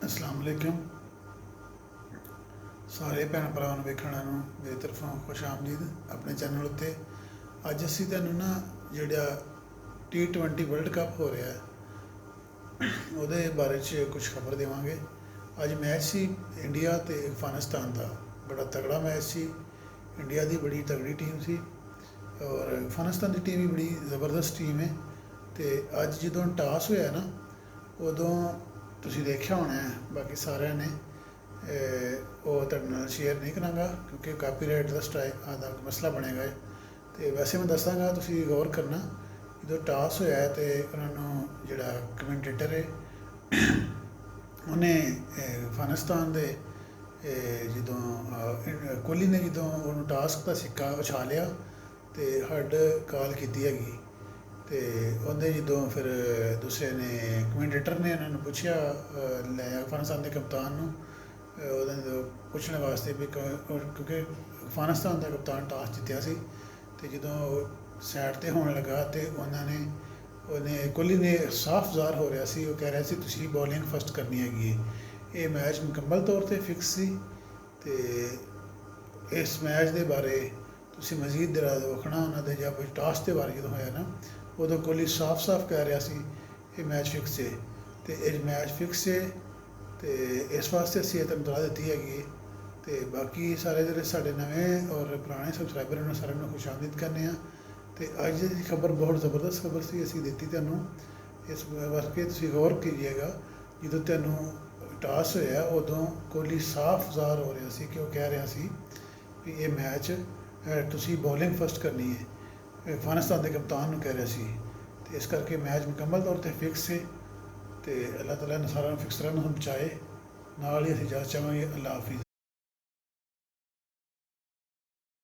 अस्सलाम वालेकुम सारे भैन भरावां नूं वेखण वालिਆਂ ਨੂੰ मेरी तरफों खुश आमदीद अपने चैनल उत्ते। अज असीं तुहानूं ना जिहड़ा T20 वर्ल्ड कप हो रहा है ਉਹਦੇ बारे च कुछ खबर देवांगे। अज मैच सी इंडिया ते अफगानिस्तान का बड़ा तगड़ा मैच सी। इंडिया की बड़ी तगड़ी टीम सी और अफगानिस्तान की टीम भी बड़ी ज़बरदस्त टीम है। तो अज जदों टॉस होया ना उदों तुसीं देखिया होना है, बाकी सारिਆਂ ने ਉਹ ਤੁਹਾਡੇ ਨਾਲ ਸ਼ੇਅਰ ਨਹੀਂ ਕਰਾਂਗਾ क्योंकि ਕਾਪੀਰਾਈਟ ਦਾ ਸਟ੍ਰਾਈਕ ਦਾ ਮਸਲਾ ਬਣੇਗਾ। ਤੇ ਵੈਸੇ ਮੈਂ ਦੱਸਾਂਗਾ, ਤੁਸੀਂ ਗੌਰ ਕਰਨਾ। ਜਦੋਂ ਟਾਸ ਹੋਇਆ ਤੇ ਉਹਨਾਂ ਨੂੰ ਜਿਹੜਾ ਕਮੈਂਟੇਟਰ ਹੈ ਉਹਨੇ ਅਫਗਾਨਿਸਤਾਨ ਦੇ ਜਦੋਂ ਕੋਹਲੀ ਨੇ ਜਦੋਂ ਉਹਨੂੰ ਟਾਸਕ ਦਾ ਸਿੱਕਾ ਉਛਾਲਿਆ ਤੇ ਹੱਡ ਕਾਲ ਕੀਤੀ ਹੈਗੀ। ਤੇ ਉਹਦੇ ਜਦੋਂ ਫਿਰ ਦੂਸਰੇ ਨੇ ਕਮੈਂਟੇਟਰ ਨੇ ਉਹਨਾਂ ਨੂੰ ਪੁੱਛਿਆ ਲੈ ਅਫਗਾਨਿਸਤਾਨ ਦੇ ਕਪਤਾਨ ਨੂੰ ਉਹਦੇ ਪੁੱਛਣ ਵਾਸਤੇ ਵੀ ਕਿਉਂਕਿ ਅਫਗਾਨਿਸਤਾਨ ਦਾ ਕਪਤਾਨ ਟਾਸ ਜਿੱਤਿਆ ਸੀ। ਤੇ ਜਦੋਂ ਸਾਈਡ 'ਤੇ ਹੋਣ ਲੱਗਾ ਤੇ ਉਹਨੇ ਕੋਹਲੀ ਨੇ ਸਾਫ਼ ਜ਼ਾਹਰ ਹੋ ਰਿਹਾ ਸੀ, ਉਹ ਕਹਿ ਰਿਹਾ ਸੀ ਤੁਸੀਂ ਬੋਲਿੰਗ ਫਸਟ ਕਰਨੀ ਹੈਗੀ ਹੈ। ਇਹ ਮੈਚ ਮੁਕੰਮਲ ਤੌਰ 'ਤੇ ਫਿਕਸ ਸੀ। ਤੇ ਇਸ ਮੈਚ ਦੇ ਬਾਰੇ ਤੁਸੀਂ ਮਜ਼ੀਦ ਵੇਖਣਾ ਉਹਨਾਂ ਦੇ ਜਾਂ ਟਾਸ ਦੇ ਬਾਰੇ ਜਦੋਂ ਹੋਇਆ ਨਾ ਉਦੋਂ ਕੋਹਲੀ ਸਾਫ਼ ਕਹਿ ਰਿਹਾ ਸੀ ਇਹ ਮੈਚ ਫਿਕਸ ਹੈ। ਤੇ ਇਹ ਮੈਚ ਫਿਕਸ ਹੈ ਤੇ ਇਸ ਵਾਸਤੇ ਅਸੀਂ ਇਹ ਤੁਹਾਨੂੰ ਸਲਾਹ ਦਿੱਤੀ ਹੈਗੀ। ਤੇ ਬਾਕੀ ਸਾਰੇ ਜਿਹੜੇ ਸਾਡੇ ਨਵੇਂ ਔਰ ਪੁਰਾਣੇ ਸਬਸਕ੍ਰਾਈਬਰ ਉਹਨਾਂ ਸਾਰਿਆਂ ਨੂੰ ਖੁਸ਼ ਆਮਦੀਦ ਕਰਨੇ ਆ। ਤੇ ਅੱਜ ਦੀ ਖਬਰ ਬਹੁਤ ਜ਼ਬਰਦਸਤ ਖਬਰ ਸੀ, ਅਸੀਂ ਦਿੱਤੀ ਤੁਹਾਨੂੰ। ਇਸ ਵਾਸਤੇ ਤੁਸੀਂ ਗੌਰ ਕੀਜੀਏਗਾ, ਜਦੋਂ ਤੁਹਾਨੂੰ ਟਾਸ ਹੋਇਆ ਉਦੋਂ ਕੋਹਲੀ ਸਾਫ਼ ਜ਼ਾਹਰ ਹੋ ਰਿਹਾ ਸੀ ਕਿ ਉਹ ਕਹਿ ਰਿਹਾ ਸੀ ਵੀ ਇਹ ਮੈਚ ਤੁਸੀਂ ਬੋਲਿੰਗ ਫਸਟ ਕਰਨੀ ਹੈ। ਅਫਗਾਨਿਸਤਾਨ ਦੇ ਕਪਤਾਨ ਨੂੰ ਕਹਿ ਰਿਹਾ ਸੀ। ਤੇ ਇਸ ਕਰਕੇ ਮੈਚ ਮੁਕੰਮਲ ਤੌਰ 'ਤੇ ਫਿਕਸ ਹੈ। ਤੇ ਅੱਲਾਹ ਤਾਲਾ ਨੇ ਸਾਰਿਆਂ ਨੂੰ ਫਿਕਸ ਰਹਿਣ ਨੂੰ ਬਚਾਏ। ਨਾਲ ਹੀ ਅਸੀਂ ਇਜਾਜ਼ਤ ਚਾਹਾਂਗੇ। ਅੱਲਾ ਹਾਫਿਜ਼।